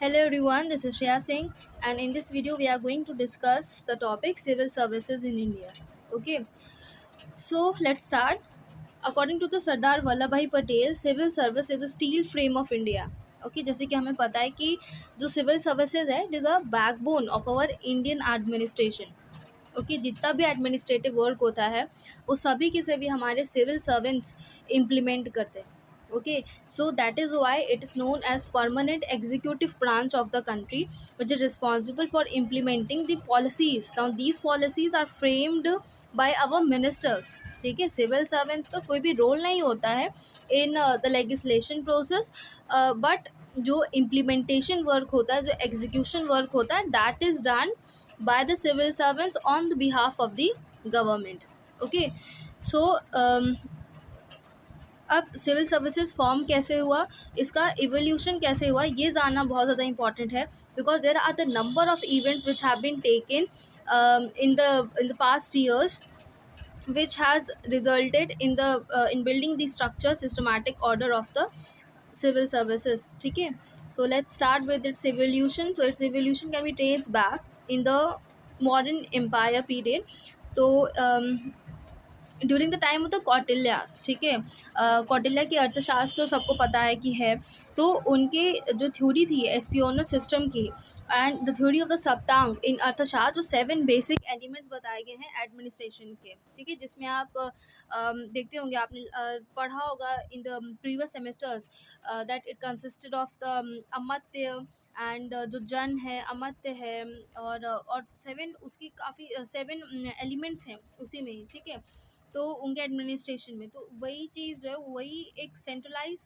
Hello everyone, this is Shreya Singh, and in this video we are going to discuss the topic civil services in India. Okay, so let's start. According to the Sardar Vallabhbhai Patel, civil service is the steel frame of India. Okay, जैसे कि हमें पता है कि जो civil services है, it is a backbone of our Indian administration. Okay, जितना भी एडमिनिस्ट्रेटिव वर्क होता है वो सभी के सभी हमारे सिविल सर्वेंट्स इम्प्लीमेंट करते हैं. Okay, so that is why it is known as permanent executive branch of the country which is responsible for implementing the policies. Now these policies are framed by our ministers. ठीक है, civil servants का कोई भी role नहीं होता है in the legislation process, but जो implementation work होता है, जो एग्जीक्यूशन वर्क होता है, that is done by the civil servants on the behalf of the government. Okay, so अब सिविल सर्विसेज फॉर्म कैसे हुआ, इसका इवोल्यूशन कैसे हुआ, ये जानना बहुत ज़्यादा इंपॉर्टेंट है. Because there are the number of events which have been taken in the past years which has resulted in building the structure systematic order of the civil services. ठीक है, so let's start with its evolution. So its evolution can be traced back in the modern empire period. तो during the time of the Kautilya's. ठीक है, कौटिल्य की अर्थशास्त्र तो सबको पता है कि है. तो उनके जो थ्योरी थी एस्पियोनस सिस्टम की and the theory of the Saptanga in Arthashastra, जो 7 बेसिक एलिमेंट्स बताए गए हैं एडमिनिस्ट्रेशन के. ठीक है, जिसमें आप देखते होंगे, आपने पढ़ा होगा in the previous semesters that it consisted of the Amatya and जो जन है, अमत्य है, और 7 उसकी काफ़ी 7 एलिमेंट्स हैं उसी में ही. ठीक है, तो उनके एडमिनिस्ट्रेशन में तो वही चीज़ जो है, वही एक सेंट्रलाइज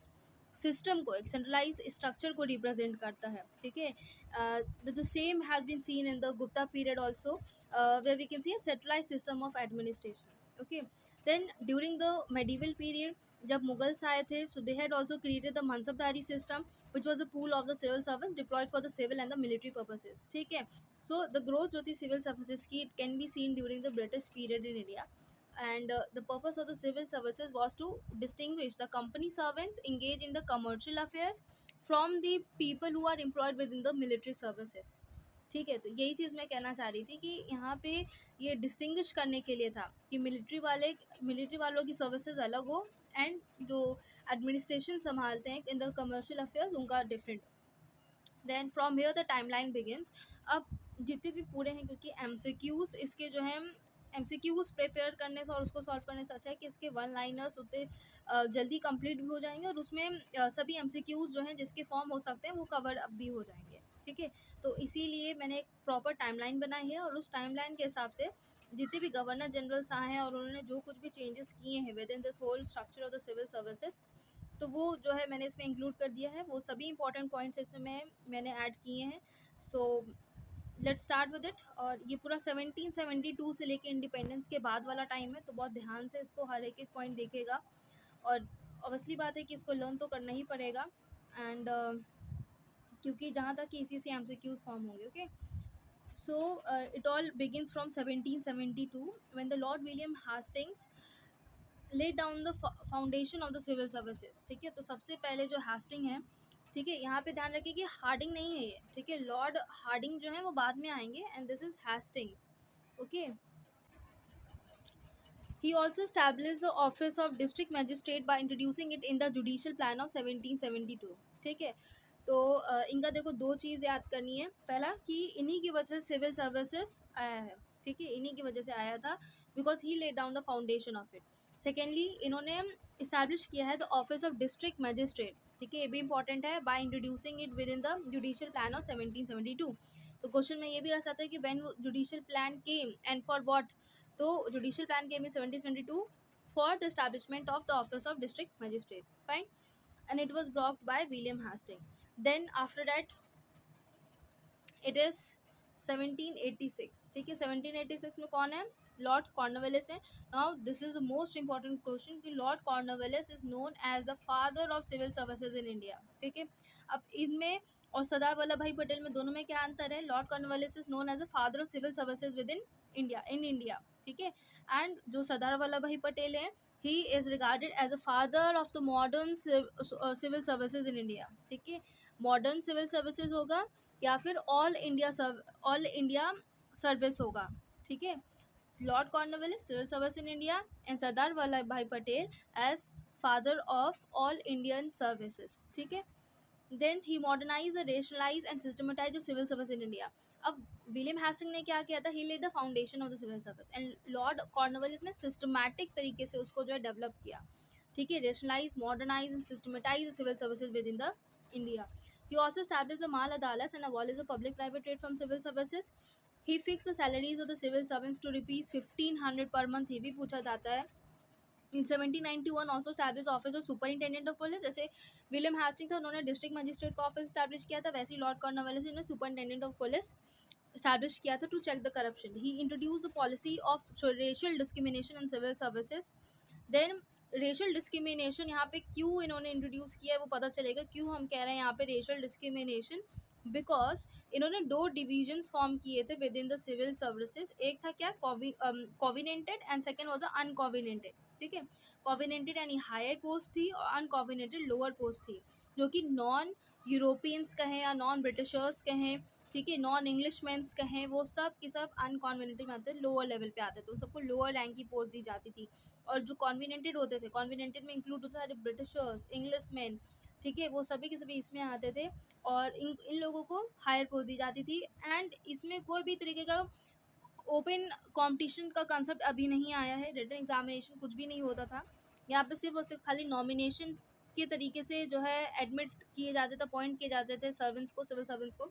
सिस्टम को, एक सेंट्रलाइज स्ट्रक्चर को रिप्रेजेंट करता है. ठीक है, the same has been seen in the Gupta period also, where we can see a centralise system of administration. Okay, then during the medieval period जब मुगल्स आए थे, so they had also created the Mansabdari system which was the pool of the civil service deployed for the civil and the military purposes. ठीक है, so the growth जो थी civil services की, it can be seen during the British period in India. And the purpose of the civil services was to distinguish the company servants engaged in the commercial affairs from the people who are employed within the military services. ठीक है, तो यही चीज़ मैं कहना चाह रही थी कि यहाँ पे ये डिस्टिंग्विश करने के लिए था कि मिलिट्री वालों की सर्विसेज अलग हो एंड जो एडमिनिस्ट्रेशन संभालते हैं इन द कमर्शियल अफेयर्स उनका different. Then from here the timeline begins. अब जितने भी पूरे हैं, क्योंकि एमसीक्यूज इसके जो हैं, एमसीक्यूज प्रिपेयर करने से और उसको सॉल्व करने से अच्छा है कि इसके वन लाइनर्स उतने जल्दी कंप्लीट भी हो जाएंगे और उसमें सभी एमसीक्यूज जो हैं जिसके फॉर्म हो सकते हैं वो कवर अप भी हो जाएंगे. ठीक है, तो इसीलिए मैंने एक प्रॉपर टाइमलाइन बनाई है और उस टाइमलाइन के हिसाब से जितने भी गवर्नर जनरल्स आए हैं और उन्होंने जो कुछ भी चेंजेस किए हैं with in this whole structure of the civil services, तो वो जो है मैंने इसमें इंक्लूड कर दिया है. वो सभी इंपॉर्टेंट पॉइंट्स इसमें मैंने ऐड किए हैं. So let's start with it. और ये पूरा 1772 से लेके इंडिपेंडेंस के बाद वाला टाइम है, तो बहुत ध्यान से इसको हर एक पॉइंट देखेगा. और ऑब्वियसली बात है कि इसको लर्न तो करना ही पड़ेगा. एंड क्योंकि जहाँ तक कि इसी से एमसीक्यूज फॉर्म होंगे. Okay, so it all begins from 1772 when the lord William Hastings laid down the foundation of the civil services. ठीक है, तो सबसे पहले जो हास्टिंग है, ठीक है, यहाँ पे ध्यान रखिए कि हार्डिंग नहीं है ये. ठीक है, लॉर्ड हार्डिंग जो है वो बाद में आएंगे and this is Hastings. Okay, he also established the office of district magistrate by introducing it in the judicial plan of 1772. ठीक है, तो इनका देखो दो चीज़ याद करनी है. पहला कि इन्हीं की वजह से सिविल सर्विसेज आया है. ठीक है, इन्हीं की वजह से आया था because he lead down the foundation of it. Secondly, इन्होंने इस्टेब्लिश किया है the office of district magistrate. ठीक है, ये भी इंपॉर्टेंट है, by introducing it with in the judicial plan of 1772. तो क्वेश्चन में ये भी आ सकता है कि when judicial plan came and for what. तो judicial plan came in 1772 for the establishment of the office of district magistrate. Fine, and it was blocked by William Hastings. Then after that it is 1786. ठीक है, 1786 में कौन है? Lord Cornwallis है. Now this is the most important question कि Lord Cornwallis is known as the father of civil services in India. ठीक है, अब इनमें और सरदार वल्लभ भाई पटेल में दोनों में क्या अंतर है? Lord Cornwallis is known as the father of civil services within India. ठीक है, एंड जो सरदार वल्लभ भाई पटेल हैं, he is regarded as a father of the modern civil services in India. ठीक है, मॉडर्न सिविल सर्विसेज होगा या फिर ऑल इंडिया सर्विस होगा। ठीक है, Lord Cornwallis civil service in India and Sardar Vallabh भाई Patel as father of all Indian services. ठीक है, then he modernise rationalise and systematise the civil service in India. अब विलियम हेस्टिंग ने क्या किया था, he laid the foundation of the civil service and Lord Cornwallis ने systematic तरीके से उसको जो है डेवलप किया। ठीक है, rationalise, modernise and systematise the civil services with in the India. He also established the Mal Adalats and abolished the public-private trade from civil services. He fixed the salaries of the civil servants to rupees 1500 per month. ये भी पूछा जाता है। In 1791 also establish office of superintendent of police. जैसे William Hasting था, उन्होंने district magistrate का office establish किया था, वैसे ही लॉर्ड कॉर्नवालिस ने सुपरिंटेंडेंट ऑफ पुलिस स्टैब्लिश किया था to check the corruption. He introduce the policy of racial discrimination in civil services. Then racial discrimination यहाँ पे क्यों इन्होंने इंट्रोड्यूस किया है वो पता चलेगा, क्यों हम कह रहे हैं यहाँ पे रेशियल डिस्क्रिमिनेशन। बिकॉज इन्होंने दो डिविजन्स फॉर्म किए थे with in the civil services. एक था क्या, covenanted and second was uncovenanted. ठीक है, कोविनेंटेड यानी हायर पोस्ट थी और अनकोविनेंटेड लोअर पोस्ट थी, जो कि नॉन यूरोपियंस कहें या नॉन ब्रिटिशर्स कहें, ठीक है, नॉन इंग्लिशमैन्स कहें, वो सब की सब अनकॉन्विनेंटेड में आते थे, लोअर लेवल पे आते थे, उन सबको लोअर रैंक की पोस्ट दी जाती थी। और जो कॉन्विनेंटेड होते थे, कॉन्विनेंटेड में इंक्लूड होते सारे ब्रिटिशर्स, इंग्लिशमैन, ठीक है, वो सभी के सभी इसमें आते थे और इन लोगों को हायर पोस्ट दी जाती थी। एंड इसमें कोई भी तरीके का ओपन कंपटीशन का कंसेप्ट अभी नहीं आया है, रिटन एग्जामिनेशन कुछ भी नहीं होता था। यहाँ पे सिर्फ और सिर्फ खाली नॉमिनेशन के तरीके से जो है एडमिट किए जाते थे, अपॉइंट किए जाते थे सर्वेंट्स को, सिविल सर्वेंट्स को।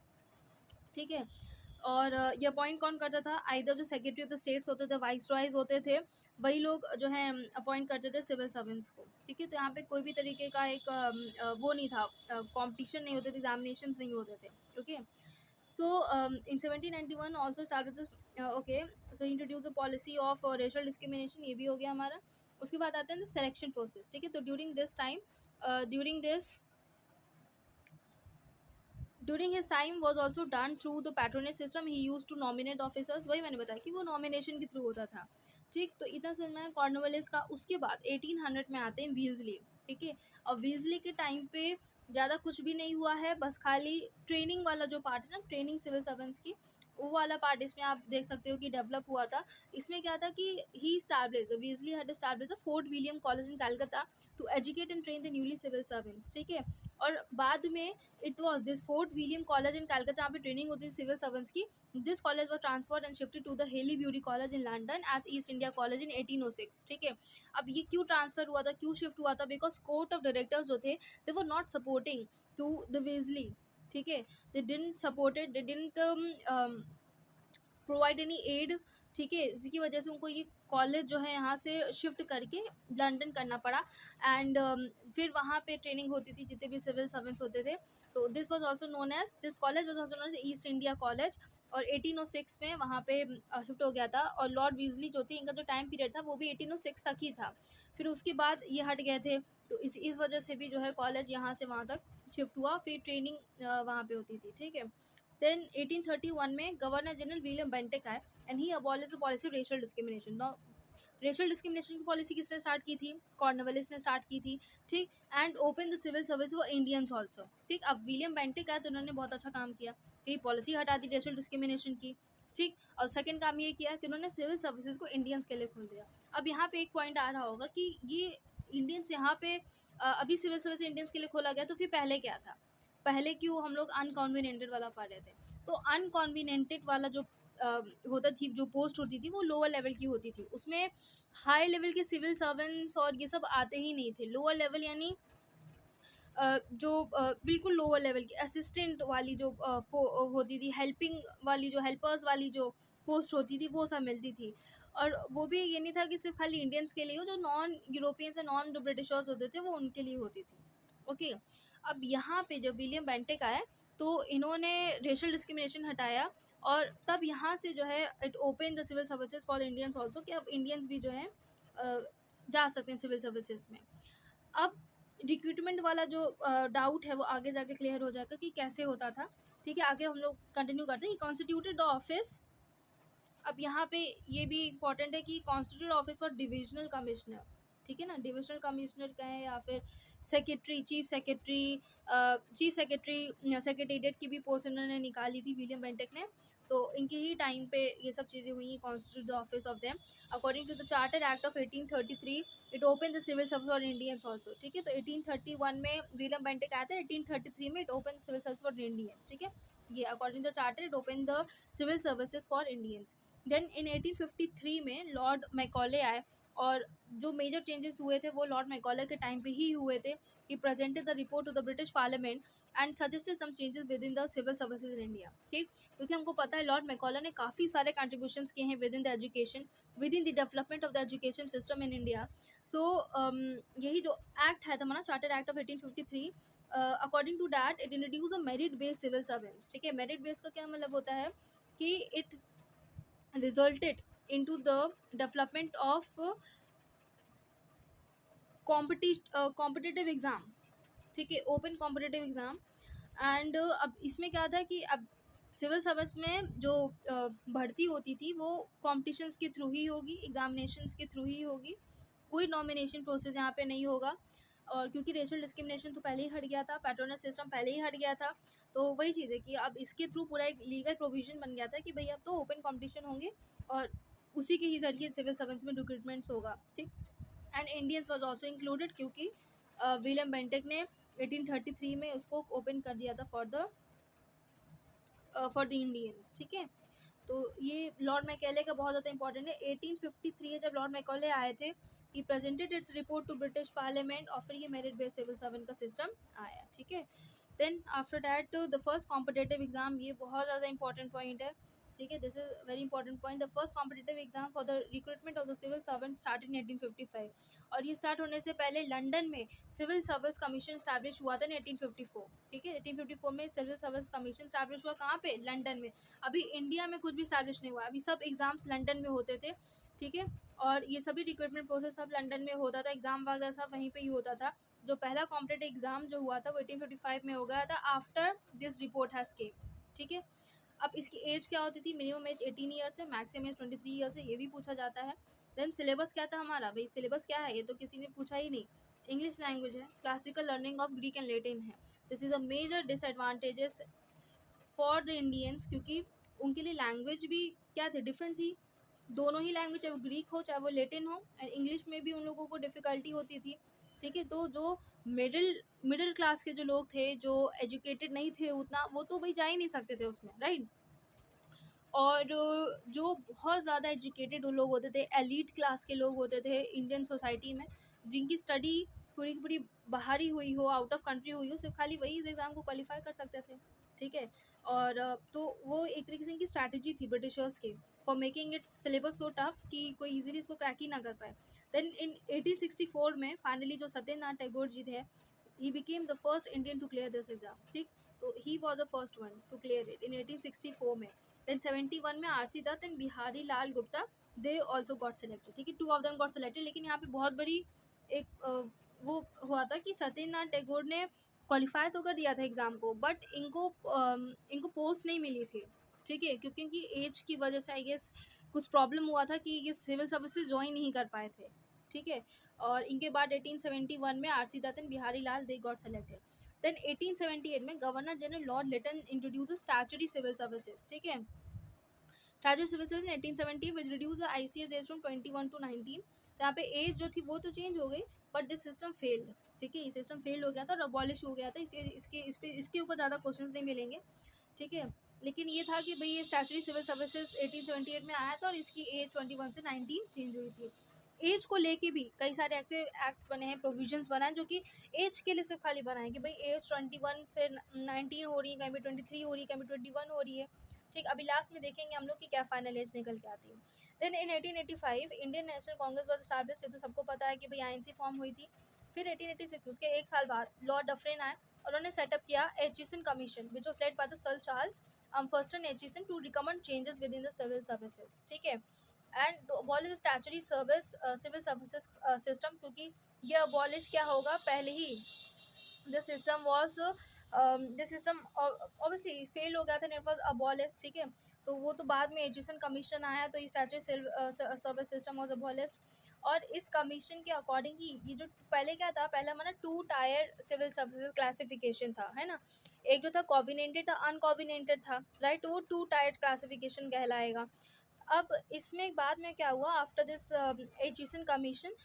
ठीक है, और ये अपॉइंट कौन करता था, आइदर जो सेक्रेटरी ऑफ द स्टेट्स होते थे, वाइस रॉयज होते थे, वही लोग जो है अपॉइंट करते थे सिविल सर्वेंट्स को। ठीक है, तो यहाँ पे कोई भी तरीके का एक वो नहीं था, कंपटीशन नहीं होते थे, एग्जामिनेशंस नहीं होते थे। Okay, so in 1791 also establishes okay, so introduce the policy of racial discrimination, ये भी हो गया हमारा। उसके बाद आते हैं सिलेक्शन प्रोसेस। ठीक है, तो during his time was also done through the patronage system. He used to nominate officers, वही मैंने बताया कि वो नॉमिनेशन के थ्रू होता था। ठीक, तो इतना समझ में आया कॉर्नवालिस का। उसके बाद 1800 में आते हैं वीजली। ठीक है, और वीजली के टाइम पे ज़्यादा कुछ भी नहीं हुआ है, बस खाली ट्रेनिंग वाला जो पार्ट है ना, ट्रेनिंग सिविल सर्वेंट्स की, वो वाला पार्ट इसमें आप देख सकते हो कि डेवलप हुआ था। इसमें क्या था कि he establish Wellesley had establish the Fort William College in Calcutta to educate and train the newly civil servants. ठीक है, और बाद में it was this Fort William College in Calcutta, यहाँ पे ट्रेनिंग होती थी सिविल सर्वेंट्स की। This college was transferred and shifted to the Haileybury college in London as East India College in 1806। ठीक है, अब ये क्यों ट्रांसफर हुआ था, क्यों शिफ्ट हुआ था, बिकॉज कोर्ट ऑफ डायरेक्टर्स जो थे they were not supporting to the Wellesley. ठीक है, they didn't supported, they didn't provide any aid. ठीक है, जिसकी वजह से उनको ये कॉलेज जो है यहाँ से शिफ्ट करके लंदन करना पड़ा। एंड फिर वहाँ पे ट्रेनिंग होती थी जितने भी सिविल सर्वेंट्स होते थे। तो this was also known as, this college was also known as East India College. और 1806 में वहाँ पे शिफ्ट हो गया था। और लॉर्ड वीजली जो थी, इनका जो टाइम पीरियड था वो भी 1806 तक ही था, फिर उसके बाद ये हट गए थे। तो इस वजह से भी जो है कॉलेज यहाँ से वहाँ तक शिफ्ट हुआ, फिर ट्रेनिंग वहाँ पे होती थी। ठीक है, देन 1831 में गवर्नर जनरल विलियम बेंटिक आए and he abolish the policy of racial discrimination. Now racial discrimination की पॉलिसी किसने स्टार्ट की थी, कॉर्नवालिस ने स्टार्ट की थी। ठीक, and open the civil service for Indians also. ठीक, अब विलियम बेंटिक आए तो उन्होंने बहुत अच्छा काम किया कि पॉलिसी हटा दी रेशियल डिस्क्रिमिनेशन की। ठीक, और सेकंड काम ये किया कि उन्होंने सिविल सर्विसेज को इंडियंस के लिए खोल दिया। अब यहाँ पे एक पॉइंट आ रहा होगा कि ये इंडियंस यहाँ पे अभी सिविल सर्विस इंडियंस के लिए खोला गया, तो फिर पहले क्या था, पहले क्यों हम लोग अनकॉन्विनेंटेड वाला पढ़ रहे थे। तो अनकॉन्विनेंटेड वाला जो होता थी, जो पोस्ट होती थी वो लोअर लेवल की होती थी, उसमें हाई लेवल के सिविल सर्वेंट्स और ये सब आते ही नहीं थे। लोअर लेवल यानी बिल्कुल लोअर लेवल की असिस्टेंट वाली जो होती थी, हेल्पिंग वाली जो हेल्पर्स वाली जो पोस्ट होती थी वो सब मिलती थी। और वो भी ये नहीं था कि सिर्फ खाली इंडियंस के लिए हो, जो नॉन यूरोपियंस या नॉन ब्रिटिशर्स होते थे वो उनके लिए होती थी। ओके, अब यहाँ पे जब विलियम बेंटिक आए तो इन्होंने रेशियल डिस्क्रिमिनेशन हटाया और तब यहाँ से जो है it open the civil services for Indians also, कि अब इंडियंस भी जो है जा सकते हैं सिविल सर्विसेज में। अब रिक्रूटमेंट वाला जो डाउट है वो आगे जाके क्लियर हो जाएगा कि कैसे होता था। ठीक है, आगे हम लोग कंटिन्यू करते हैं। कॉन्स्टिट्यूटेड द ऑफिस, अब यहाँ पे ये भी इम्पॉर्टेंट है कि constituted office for divisional commissioner. ठीक है ना, डिविजनल कमिश्नर कहें या फिर सेक्रेटरी, चीफ सेक्रेटरी, सेक्रेटेरिएट की भी पोस्ट इन्होंने निकाली थी विलियम बेंटिक ने। तो इनके ही टाइम पे ये सब चीज़ें हुई, constitute the office of them according to the charter act of 1833। It open the civil service for Indians also, ठीक है। तो 1831 में विलियम बेंटिक आया था, 1833 में it open civil service for Indians, ठीक है। ये according to the charter it open the civil services for Indians. Then in 1853 में लॉर्ड मैकॉले आए, और जो मेजर चेंजेस हुए थे वो लॉर्ड मैकॉले के टाइम पे ही हुए थे। He presented the report to the British parliament and suggested some changes with in the civil services in India, ठीक। क्योंकि हमको पता है लॉर्ड मैकॉले ने काफ़ी सारे कंट्रीब्यूशंस किए हैं with in the education, with in the development of the education system in India. So यही जो एक्ट है था हमारा charter act of 1853, according to that it introduce a merit based civil servants, ठीक है। मेरिट बेस का क्या मतलब होता है कि it resulted into the development of competitive exam, ठीक है, ओपन कॉम्पिटिटिव एग्ज़ाम। एंड अब इसमें क्या था कि अब सिविल सर्विस में जो भर्ती होती थी वो कॉम्पिटिशन्स के थ्रू ही होगी, एग्जामिनेशंस के थ्रू ही होगी, कोई नॉमिनेशन प्रोसेस यहाँ पे नहीं होगा। और क्योंकि रेशियल डिस्क्रिमिनेशन तो पहले ही हट गया था, पैट्रोनस सिस्टम पहले ही हट गया था, तो वही चीज़ है कि अब इसके थ्रू पूरा एक लीगल प्रोविजन बन गया था कि भाई अब तो ओपन कॉम्पिटिशन होंगे और उसी के ही ज़रिए सिविल सर्वेंट्स में रिक्रूटमेंट्स होगा, ठीक। And Indians was also included, क्योंकि विलियम बेंटिक ने 1833 में उसको ओपन कर दिया था फॉर द इंडियंस, ठीक है। तो ये लॉर्ड मैकॉले का बहुत ज़्यादा इंपॉर्टेंट है। 1853 में जब लॉर्ड मैकॉले आए थे, he presented its report to British parliament और फिर ये मेरिट बेस्ड सिविल सर्वेंट का सिस्टम आया, ठीक है। Then after that the first competitive exam, ये बहुत ज़्यादा इंपॉर्टेंट पॉइंट है, ठीक है। This is very important point. The first competitive exam for the recruitment of the civil servant start in 1855, और ये स्टार्ट होने से पहले लंदन में सिविल सर्विस कमीशन स्टैब्लिश हुआ था इन 1854, ठीक है। 1854 में सिविल सर्विस कमीशन स्टैब्लिश हुआ, कहाँ पे? लंदन में। अभी इंडिया में कुछ भी स्टैब्लिश नहीं हुआ, अभी सब एग्जाम्स लंदन में होते थे, ठीक है। और ये सभी रिक्रूटमेंट प्रोसेस सब लंदन में होता था, एग्जाम वगैरह सब वहीं पे ही होता था। जो पहला कॉम्पिटेटिव एग्जाम जो हुआ था वो 1855 में हो गया था, आफ्टर दिस रिपोर्ट हैज़ केम, ठीक है। अब इसकी एज क्या होती थी? मिनिमम एज 18 ईयर्स है, मैक्सिमम एज 23 ईयर्स है, ये भी पूछा जाता है। देन सिलेबस क्या था हमारा? भाई सिलेबस क्या है, ये तो किसी ने पूछा ही नहीं। इंग्लिश लैंग्वेज है, classical learning of Greek and Latin है। This is a major disadvantages for the Indians, क्योंकि उनके लिए लैंग्वेज भी क्या थी? डिफरेंट थी। दोनों ही लैंग्वेज, चाहे वो ग्रीक हो चाहे वो लैटिन हो, एंड इंग्लिश में भी उन लोगों को डिफ़िकल्टी होती थी, ठीक है। तो जो मिडिल मिडिल क्लास के जो लोग थे, जो एजुकेटेड नहीं थे उतना, वो तो भाई जा ही नहीं सकते थे उसमें, राइट। और जो बहुत ज़्यादा एजुकेटेड लोग होते थे, एलीट क्लास के लोग होते थे इंडियन सोसाइटी में, जिनकी स्टडी पूरी की पूरी बाहर ही हुई हो, आउट ऑफ कंट्री हुई हो, सिर्फ खाली वही इस एग्ज़ाम को क्वालिफाई कर सकते थे, ठीक है। और तो वो एक तरीके से इनकी स्ट्रैटेजी थी ब्रिटिशर्स की, for making it syllabus so tough कि कोई इजीली इसको क्रैक ही ना कर पाए। देन इन 1864 में फाइनली जो सत्येंद्रनाथ टैगोर जी थे, he became the first Indian to clear this exam, ठीक। तो he was the first one to clear it in 1864 में। देन 71 में R C Dutt and Bihari Lal Gupta, they also got selected, ठीक है। Two of them got selected, लेकिन यहाँ पे बहुत बड़ी एक वो हुआ था कि सत्येंद्रनाथ टैगोर ने क्वालिफाई तो कर दिया था एग्ज़ाम को, बट इनको पोस्ट नहीं मिली थी, ठीक है। क्योंकि इनकी एज की वजह से आई गेस कुछ प्रॉब्लम हुआ था कि ये सिविल सर्विसेज ज्वाइन नहीं कर पाए थे, ठीक है। और इनके बाद 1871 में R C Dutt and Bihari Lal they got selected. Then 1878 में governor general Lord Lytton introduce statutory civil services, ठीक है। Statutory civil service in 1870 which reduce the ICS age from 21 to 19। तो यहाँ पे एज जो थी वो तो चेंज हो गई, बट दिस सिस्टम फेल्ड, ठीक है। ये सिस्टम फेल हो गया था और अबॉलिश हो गया था, इसके ऊपर ज़्यादा क्वेश्चन नहीं मिलेंगे, ठीक है। लेकिन ये था कि भाई ये स्टैट्यूटरी सिविल सर्विसेज 1878 में आया था और इसकी एज 21 से 19 चेंज हुई थी। एज को लेके भी कई सारे ऐसे एक्ट्स बने हैं, प्रोविजंस बना है, जो कि एज के लिए सिर्फ खाली बनाए कि भाई एज 21 से 19 हो रही है, कहीं पे 23 हो रही है, कहीं पे 21 हो रही है, ठीक। अभी लास्ट में देखेंगे हम लोग कि क्या फाइनल एज निकल के आती है। Then in 1885 Indian National Congress was established, तो सबको पता है कि भाई आईएनसी फॉर्म हुई थी। फिर 1886 उसके एक साल बाद लॉर्ड डफरिन आए, उन्होंने सेटअप किया Aitchison commission which was led by the sir Charles Firston Aitchison to recommend changes with in the civil services, ठीक है। And abolish statutory service civil services system, क्योंकि ये अबॉलिश क्या होगा, पहले ही this system was this system obviously fail हो गया था, इट वॉज अबॉलिश, ठीक है। तो वो तो बाद में एजुकेशन कमीशन आया तो ये statutory service system was abolished. और इस कमीशन के अकॉर्डिंग ही ये जो पहले क्या था, पहले हमारा 2 टायर सिविल सर्विसेज क्लासिफिकेशन था, है ना? एक जो था कोविनेंटेड था, अनकोविनेंटेड था, राइट? वो 2 टायर क्लासिफिकेशन कहलाएगा। अब इसमें बाद में क्या हुआ, आफ्टर दिस एजुकेशन कमीशन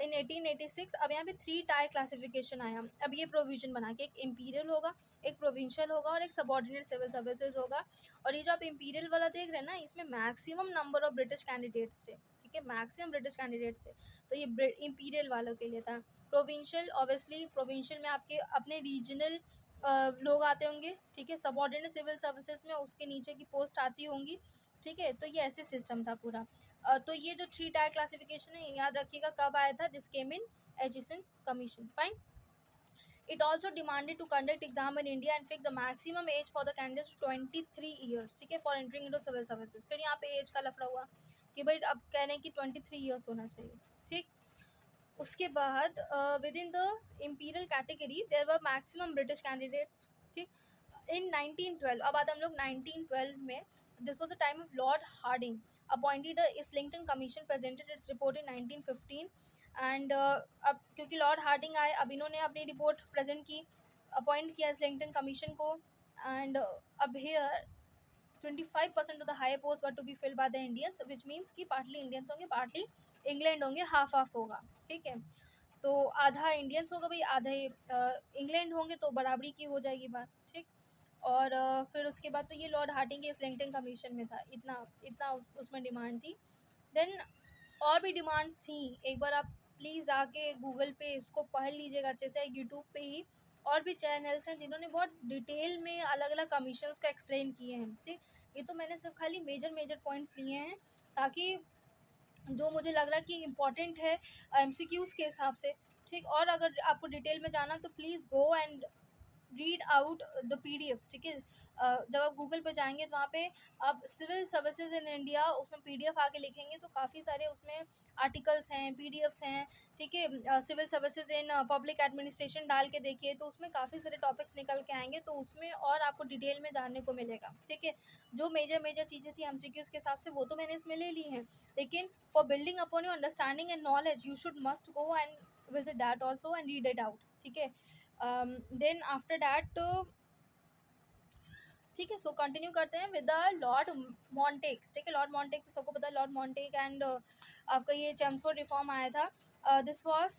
इन 1886, अब यहाँ पे 3 टायर क्लासिफिकेशन आया। अब ये प्रोविजन बना के एक इम्पीरियल होगा, एक प्रोविंशियल होगा और एक सबऑर्डिनेट सिविल सर्विसेज होगा। और ये जो आप इम्पीरियल वाला देख रहे हैं ना, इसमें maximum number of British candidates थे, ठीक है? मैक्सिमम ब्रिटिश कैंडिडेट्स थे, तो ये इम्पीरियल वालों के लिए था। प्रोविंशियल, ऑब्वियसली प्रोविंशियल में आपके अपने रीजनल लोग आते होंगे, ठीक है? सबऑर्डिनेट सिविल सर्विसेज में उसके नीचे की पोस्ट आती होंगी, ठीक है? तो ये ऐसे सिस्टम था पूरा। तो ये जो 3 टायर क्लासिफिकेशन है, याद रखिएगा कब आया था, this came in education commission, fine. It also demanded to conduct exam in India and fix the maximum age for the candidates to 23 years, ठीक है, for entering into civil services। फिर यहाँ पे एज का लफड़ा हुआ कि भाई अब कह रहे हैं कि 23 ईयर्स होना चाहिए, ठीक। उसके बाद with in the imperial category there were maximum British candidates, ठीक। इन 1912, अब आते हम लोग 1912 में, this was the time of Lord Hardinge appointed Islington commission, presented its report in 1915। And अब क्योंकि लॉर्ड हार्डिंग आए, अब इन्होंने अपनी रिपोर्ट प्रेजेंट की, अपॉइंट किया इस्लिंगटन कमीशन को। एंड अब here 25% of the high post were to be filled by the Indians, which means कि पार्टली इंडियंस होंगे, पार्टली इंग्लैंड होंगे, हाफ हाफ होगा, ठीक है? तो आधा इंडियंस होगा भाई, आधे इंग्लैंड होंगे, तो बराबरी की हो जाएगी बात, ठीक। और फिर उसके बाद तो ये लॉर्ड हार्डिंग के इस्लिंगटन कमीशन में था, इतना इतना उसमें डिमांड थी। देन और भी डिमांड्स थी, एक बार आप प्लीज़ आके गूगल पे इसको पढ़ लीजिएगा अच्छे से, यूट्यूब पे ही और भी चैनल्स हैं जिन्होंने बहुत डिटेल में अलग अलग कमीशंस को एक्सप्लेन किए हैं, ठीक। ये तो मैंने सिर्फ खाली मेजर मेजर पॉइंट्स लिए हैं, ताकि जो मुझे लग रहा है कि इम्पॉर्टेंट है एमसीक्यूज़ के हिसाब से, ठीक। और अगर आपको डिटेल में जाना तो please go and read out the PDFs, ठीक है? जब आप गूगल पे जाएंगे तो वहाँ पे आप सिविल सर्विसेज इन इंडिया, उसमें पीडीएफ आके लिखेंगे तो काफ़ी सारे उसमें आर्टिकल्स हैं, पीडीएफ्स हैं, ठीक है? Civil services in public administration डाल के देखिए तो उसमें काफ़ी सारे टॉपिक्स निकल के आएंगे, तो उसमें और आपको डिटेल में जानने को मिलेगा, ठीक है? जो मेजर मेजर चीज़ें थी एमसीक्यूज़ के हिसाब से वो तो मैंने इसमें ले ली हैं, लेकिन for building upon your understanding and knowledge you should must go and visit that also and read it out, ठीक है? देन आफ्टर दैट, ठीक है, सो कंटिन्यू करते हैं विद द लॉर्ड मॉन्टेक्स, ठीक है? लॉर्ड मॉन्टेक तो सबको पता है, लॉर्ड मॉन्टेक एंड आपका ये चेम्सफोर्ड रिफॉर्म आया था। This was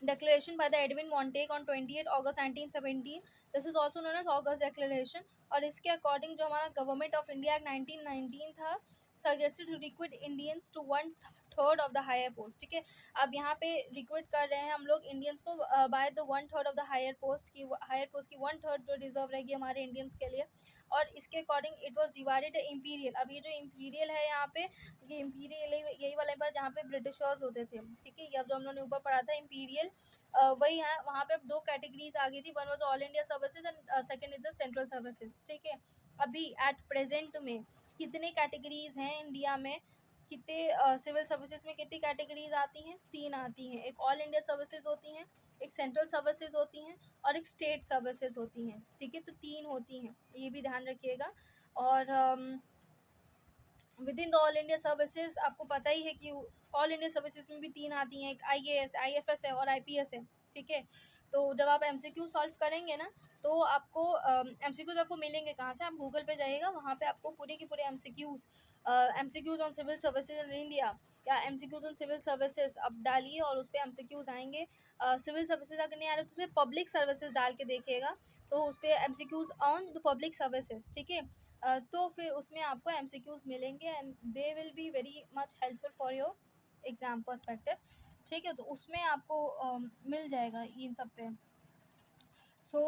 declaration by the Edwin Montague on 28 August 1917, this is also known as August Declaration। और इसके अकॉर्डिंग जो हमारा गवर्नमेंट ऑफ इंडिया एक्ट 1919 था, suggested to recruit Indians to 1/3 of the higher post, ठीक है? अब यहाँ पे रिक्रूट कर रहे हैं हम लोग इंडियंस को by the 1/3 of the higher post की 1/3 जो रिजर्व रहेगी हमारे इंडियंस के लिए। और इसके according it was divided imperial. अब ये जो इम्पीरियल है यहाँ पे, ये इम्पीरियल यही वाला पर जहाँ पे ब्रिटिशर्स होते थे, ठीक है? ये अब जो हम लोगों ने ऊपर पढ़ा था इम्पीरियल, वही है। वहाँ पे अब 2 कैटेगरीज आ गई थी, one was all India services and second is the central services, ठीक है? अभी एट प्रेजेंट में कितने कैटेगरीज हैं इंडिया में, कितने सिविल सर्विसेज में कितनी कैटेगरीज आती हैं? 3 आती हैं। एक ऑल इंडिया सर्विसेज होती हैं, एक सेंट्रल सर्विसेज होती हैं और एक स्टेट सर्विसेज होती हैं, ठीक है? तो 3 होती हैं, ये भी ध्यान रखिएगा। और with in the all India services आपको पता ही है कि ऑल इंडिया सर्विसेज में भी 3 आती हैं, एक आईएएस, आईएफएस है और आईपीएस है, ठीक है? तो जब आप एमसीक्यू सॉल्व करेंगे ना, तो आपको एमसीक्यूज आपको मिलेंगे कहाँ से? आप गूगल पे जाइएगा, वहाँ पे आपको पूरे के पूरे MCQs on civil services in India या एमसीक्यूज ऑन सिविल सर्विसेज आप डालिए और उस पर एमसीक्यूज आएंगे। सिविल सर्विसेज अगर नहीं आ रहे तो उसमें पब्लिक सर्विसेज डाल के देखिएगा, तो उस पर MCQs on the public services, ठीक है? तो फिर उसमें आपको एमसीक्यूज मिलेंगे and they will be very much helpful for your exam perspective, ठीक है? तो उसमें आपको मिल जाएगा इन सब पे। So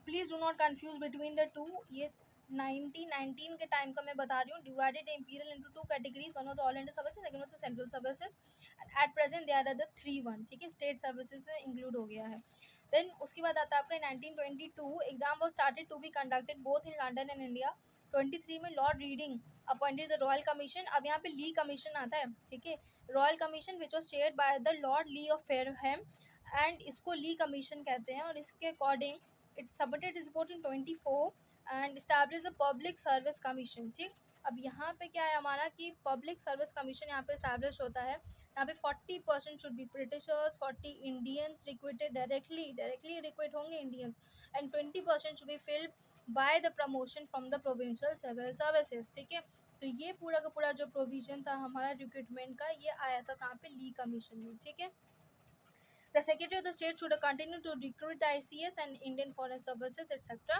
please do not confuse between the two. ये 1919 के टाइम का मैं बता रही हूँ। Divided imperial into 2 categories, one was all India services, second was central services. At present they are the 3 ठीक है? स्टेट सर्विसेज में इंक्लूड हो गया है। देन उसके बाद आता है आपका 1922 exam was started to be conducted both in London and India. 23 में Lord Reading appointed the Royal Commission. अब यहाँ पे ली कमीशन आता है, ठीक है? Royal Commission which was chaired by the Lord Lee of Fareham एंड इसको ली कमीशन कहते हैं। और इसके according it submitted is report in 24 and establish the public service commission, ठीक? अब यहाँ पे क्या है हमारा कि पब्लिक सर्विस कमीशन यहाँ पे इस्टेब्लिश होता है। यहाँ पे 40% should be Britishers, 40 Indians recruited directly recruit होंगे Indians, and 20% should be filled by the promotion from the provincial civil services. ठीक है, तो ये पूरा का पूरा जो प्रोविजन था हमारा रिक्रूटमेंट का, ये आया था कहाँ पे, ली कमीशन में। ठीक है, the Secretary of the State should continue to recruit the ICS and Indian Foreign Services, etc.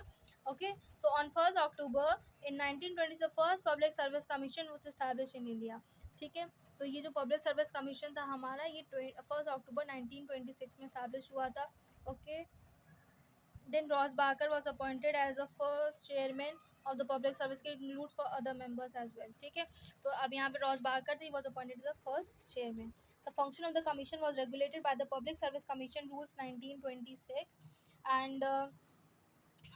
Okay, so on 1st October in 1920, the first Public Service Commission was established in India. ठीक है, तो ये जो public service commission था हमारा, ये 1 अक्टूबर 1926 में establish हुआ था। Okay, then Ross Barker was appointed as the first chairman of the public service, के include for other members as well। ठीक है, तो अब यहाँ पे रॉस बार्कर थे, was appointed as the first chairman। The function of the commission was regulated by the Public Service Commission Rules 1926 and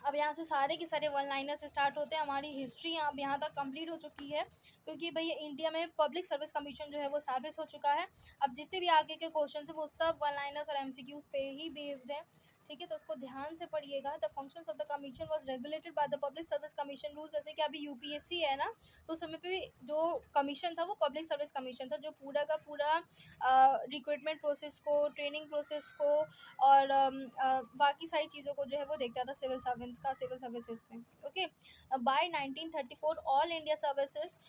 अब यहाँ से सारे के सारे वन लाइनर से स्टार्ट होते हैं। हमारी हिस्ट्री अब यहाँ तक कंप्लीट हो चुकी है, क्योंकि भाई इंडिया में पब्लिक सर्विस कमीशन जो है वो स्टैब्लिश हो चुका है। अब जितने भी आगे के क्वेश्चन है वो सब वन लाइनर्स और एमसीक्यूज पे ही बेस्ड है। ठीक है, तो उसको ध्यान से पढ़िएगा। The functions of the commission was regulated by the public service commission rules. जैसे कि अभी यूपीएससी है ना, तो उस समय पे जो कमीशन था वो पब्लिक सर्विस कमीशन था, जो पूरा का पूरा रिक्रूटमेंट प्रोसेस को, ट्रेनिंग प्रोसेस को और बाकी सारी चीज़ों को जो है वो देखता था सिविल सर्वेंट्स का, सिविल सर्विसेज में। Okay, by 1934 all India services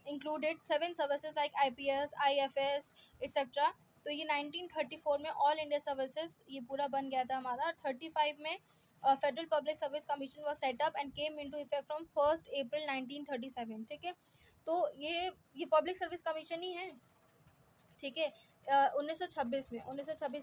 included 7 services like IPS, IFS etcetera. तो ये 1934 में ऑल इंडिया सर्विसेज ये पूरा बन गया था हमारा। 35 में federal public service commission was set up and came into effect from 1 अप्रैल 1937। ठीक है, तो ये पब्लिक सर्विस कमीशन ही है। ठीक है, 1926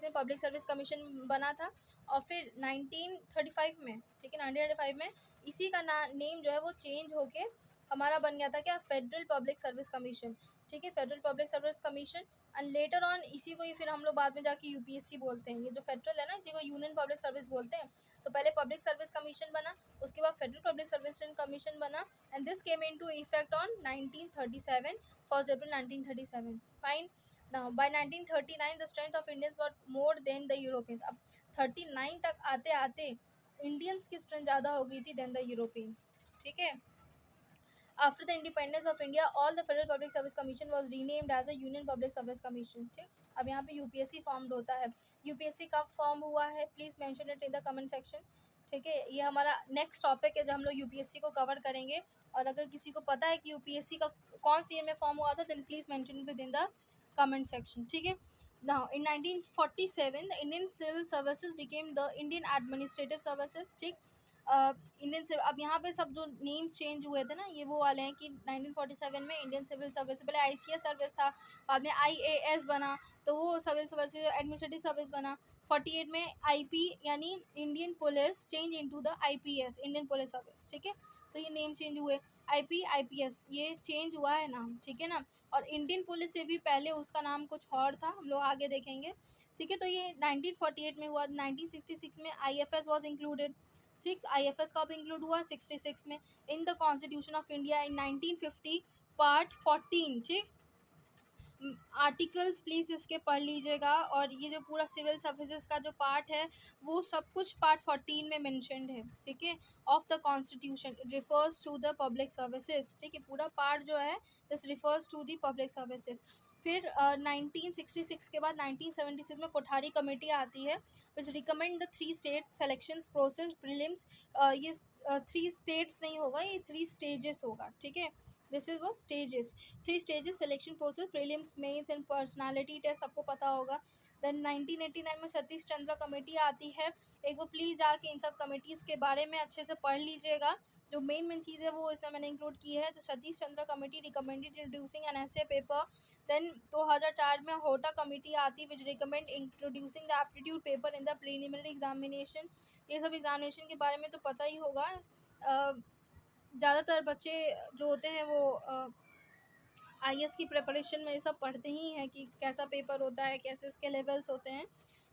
में पब्लिक सर्विस कमीशन बना था, और फिर 1935 में, ठीक है, 1935 में इसी का नेम जो है वो चेंज होके हमारा बन गया था क्या, फेडरल पब्लिक सर्विस कमीशन। ठीक है, federal public service commission, and later on इसी को ही फिर हम लोग बाद में जाके यूपीएससी बोलते हैं। ये जो फेडरल है ना, इसी को यूनियन पब्लिक सर्विस बोलते हैं। तो पहले पब्लिक सर्विस कमीशन बना, उसके बाद फेडरल पब्लिक सर्विस कमीशन बना, and this came into effect on 1937, 1 April 1937। Fine. Now, by 1939, the strength of Indians were more than the Europeans. अब 39 तक आते आते इंडियंस की स्ट्रेंथ ज़्यादा हो गई थी देन द यूरोपियंस। ठीक है, after the independence of India all the federal public service commission was renamed as a union public service commission. ठीक, अब यहाँ पे यूपीएससी फॉर्म होता है। यूपीएससी कब फॉर्म हुआ है, please mention it in the comment section. ठीक है, ये हमारा नेक्स्ट टॉपिक है जब हम लोग यूपीएससी को कवर करेंगे, और अगर किसी को पता है कि यूपीएससी का कौन सी ईयर में फॉर्म हुआ था, then please mention with in the comment section। ठीक है, now in 1947 the Indian civil services became the Indian administrative services। ठीक, इंडियन से अब यहाँ पे सब जो नेम्स चेंज हुए थे ना, ये वो वाले हैं कि 1947 में इंडियन सिविल सर्विस, पहले आईसीएस सर्विस था, बाद में आईएएस बना, तो वो सिविल सर्विस एडमिनिस्ट्रेटिव सर्विस बना। 48 में आईपी यानी Indian police change into the IPS, Indian police service. ठीक है, तो ये नेम चेंज हुए, आईपी आईपीएस ये चेंज हुआ है नाम। ठीक है ना, और इंडियन पुलिस से भी पहले उसका नाम कुछ और था, हम लोग आगे देखेंगे। ठीक है, तो ये 1948 में हुआ। 1966 में आईएफएस वाज इंक्लूडेड। ठीक, आईएफएस कब इंक्लूड हुआ, 66 में, in the constitution of India in 1950 part 14। ठीक, आर्टिकल्स प्लीज़ इसके पढ़ लीजिएगा, और ये जो पूरा सिविल सर्विसेज का जो पार्ट है वो सब कुछ पार्ट 14 में मेंशनड है। ठीक है, of the constitution refers to the public services. ठीक है, पूरा पार्ट जो है this refers to the public services. फिर 1966 के बाद 1976 में कोठारी कमेटी आती है, which recommend the 3 state selection process prelims. ये 3 स्टेट्स नहीं होगा, ये 3 स्टेजेस होगा। ठीक है, दिस इज वो stages, 3 stages selection process, prelims, mains and personality test, सबको पता होगा। देन 1989 में सतीश चंद्र कमेटी आती है। एक वो प्लीज़ जाके इन सब कमेटीज़ के बारे में अच्छे से पढ़ लीजिएगा, जो मेन चीज़ है वो इसमें मैंने इंक्लूड की है। तो Satish Chandra committee recommended introducing an essay paper. Then 2004 में होटा कमेटी आती है, which recommend introducing the aptitude paper in the preliminary examination. ये सब एग्जामिनेशन के बारे में तो पता ही होगा। ज़्यादातर बच्चे जो होते हैं वो आईएएस की प्रिपरेशन में ये सब पढ़ते ही हैं कि कैसा पेपर होता है, कैसे इसके लेवल्स होते हैं।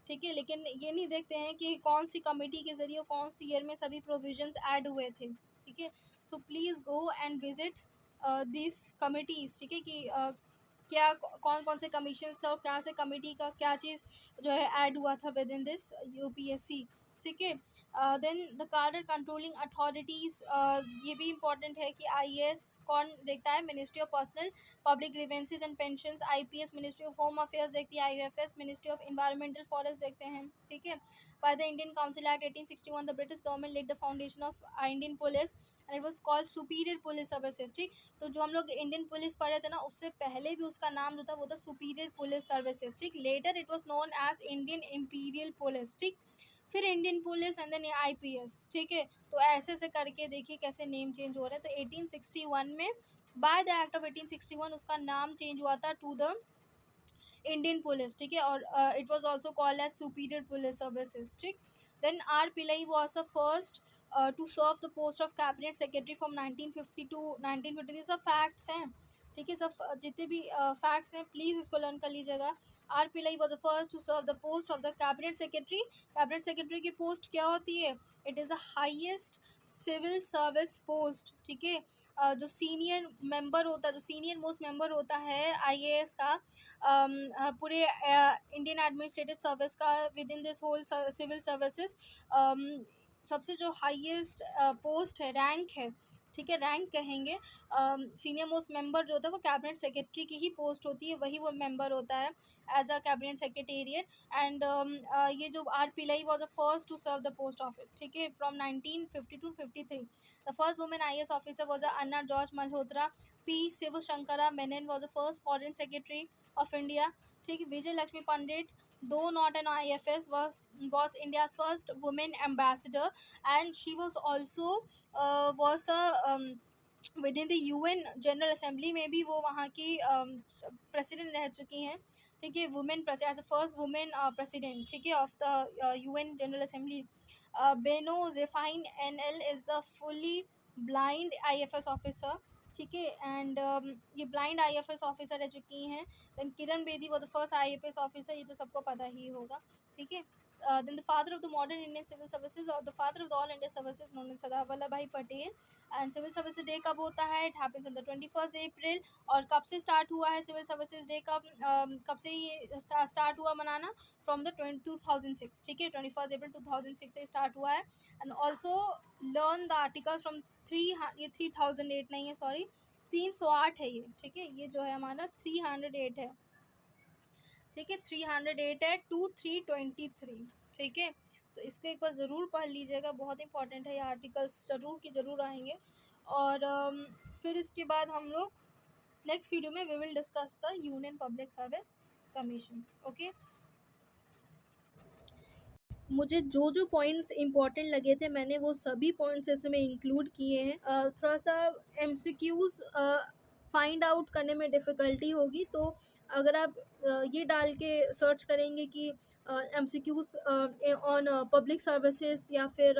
ठीक है, लेकिन ये नहीं देखते हैं कि कौन सी कमेटी के ज़रिए कौन सी ईयर में सभी प्रोविजंस ऐड हुए थे। ठीक है, so please go and visit this committees. ठीक है, कि क्या कौन कौन से कमीशंस थे और क्या से कमेटी का क्या चीज़ जो है ऐड हुआ था विद इन दिस यूपीएससी ठीक है। देन द कार्डर कंट्रोलिंग अथॉरिटीज़, ये भी इंपॉर्टेंट है कि आईएएस कौन देखता है, ministry of personnel public grievances and pensions, IPS ministry of home affairs देखती है, IFS ministry of environmental forest देखते हैं, ठीक है। By the Indian council act 1861 the British government led the foundation of Indian police and it was called superior police services, ठीक। तो जो हम लोग इंडियन पुलिस पढ़े थे ना, उससे पहले भी उसका नाम जो था वो था सुपीरियर पुलिस सर्विसेज, ठीक। Later it was known as Indian imperial police, ठीक। फिर Indian police and then IPS, ठीक है। तो ऐसे ऐसे करके देखिए कैसे नेम चेंज हो रहा है। तो 1861 में बाय द एक्ट ऑफ 1861 उसका नाम चेंज हुआ था टू द इंडियन पुलिस, ठीक है। और it was also called as superior police services, ठीक। Then R Pillai was the first to serve the post of cabinet secretary from 1950 to 1953। सब facts हैं, ठीक है। सब जितने भी फैक्ट्स हैं प्लीज़ इसको लर्न कर लीजिएगा। R Pillai was the first to serve the post of the cabinet secretary. Cabinet secretary की पोस्ट क्या होती है? It is the highest civil service post, ठीक है। जो सीनियर मेंबर होता है, जो सीनियर मोस्ट मेंबर होता है आईएएस का, पूरे इंडियन एडमिनिस्ट्रेटिव सर्विस का, within this whole civil services, सबसे जो हाईएस्ट पोस्ट है, रैंक है, ठीक है, रैंक कहेंगे। सीनियर मोस्ट मेंबर जो होता है वो कैबिनेट सेक्रेटरी की ही पोस्ट होती है, वही वो मेंबर होता है as a cabinet secretariat. And ये जो R Pillai was the first to serve the post of it, ठीक है, from 1950 to 53। The first women IAS officer was Anna George Malhotra. P Sivasankara Menon was the first foreign secretary of India, ठीक है। Vijaya Lakshmi Pandit, though not an IFS, was India's first women ambassador, and she was also was the with in the UN general assembly में भी वो वहाँ की president रह चुकी हैं, ठीक है। Women as a first women president, ठीक है, of the UN general assembly. Beno Zephine NL is the fully blind IFS officer, ठीक है। एंड ये ब्लाइंड आईएफएस ऑफिसर रह चुकी हैं। देन किरण बेदी वो द फर्स्ट आईएफएस ऑफिसर, ये तो सबको पता ही होगा, ठीक है। Then the father of the modern Indian civil services, or the father of the all India services, known as Sardar Vallabhbhai Patel. And civil services day कब होता है? It happens on the 21st April. और कब से start हुआ है civil services day? कब से ये स्टार्ट हुआ मनाना? फ्रॉम द 2006, ठीक है, 21 अप्रैल 2006 से स्टार्ट हुआ है। And also learn the articles from 3008 नहीं है, सॉरी, 308 है ये, ठीक है। ये जो है हमारा 308 है, ठीक है, 308 है टू 323, ठीक है। तो इसको एक बार ज़रूर पढ़ लीजिएगा, बहुत इंपॉर्टेंट है, ये आर्टिकल्स ज़रूर की ज़रूर आएंगे। और फिर इसके बाद हम लोग नेक्स्ट वीडियो में we will discuss the union public service commission, okay. मुझे जो जो पॉइंट्स इंपॉर्टेंट लगे थे मैंने वो सभी पॉइंट्स इसमें इंक्लूड किए हैं। थोड़ा सा एमसीक्यूज़ फाइंड आउट करने में डिफ़िकल्टी होगी, तो अगर आप ये डाल के सर्च करेंगे कि एमसीक्यूज़ ऑन पब्लिक सर्विसेज या फिर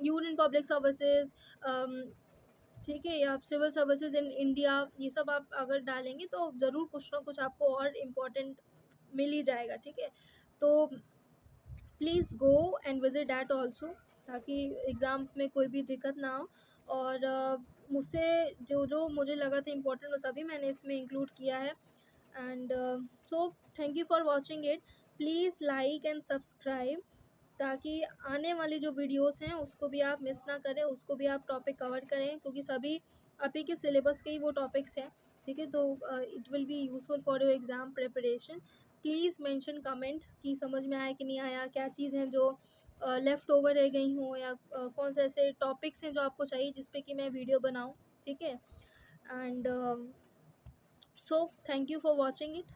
यूनियन पब्लिक सर्विसेज, ठीक है, या सिविल सर्विसेज इन इंडिया, ये सब आप अगर डालेंगे तो ज़रूर कुछ ना कुछ आपको और इम्पोर्टेंट मिल ही जाएगा, ठीक है। तो please go and visit that also, ताकि एग्ज़ाम में कोई भी दिक्कत ना हो। और मुझसे जो जो मुझे लगा था इम्पोर्टेंट वो सभी मैंने इसमें इंक्लूड किया है। And so thank you for watching it. Please like and subscribe, ताकि आने वाली जो वीडियोस हैं उसको भी आप मिस ना करें, उसको भी आप टॉपिक कवर करें, क्योंकि सभी आप ही के सिलेबस के ही वो टॉपिक्स हैं, ठीक है। तो it will be useful for your exam preparation. Please mention comment कि समझ में आया कि नहीं आया, क्या चीज़ हैं जो लेफ़्ट ओवर रह गई हों, या कौन से ऐसे टॉपिक्स हैं जो आपको चाहिए जिस पे कि मैं वीडियो बनाऊँ, ठीक है। And so thank you for watching it.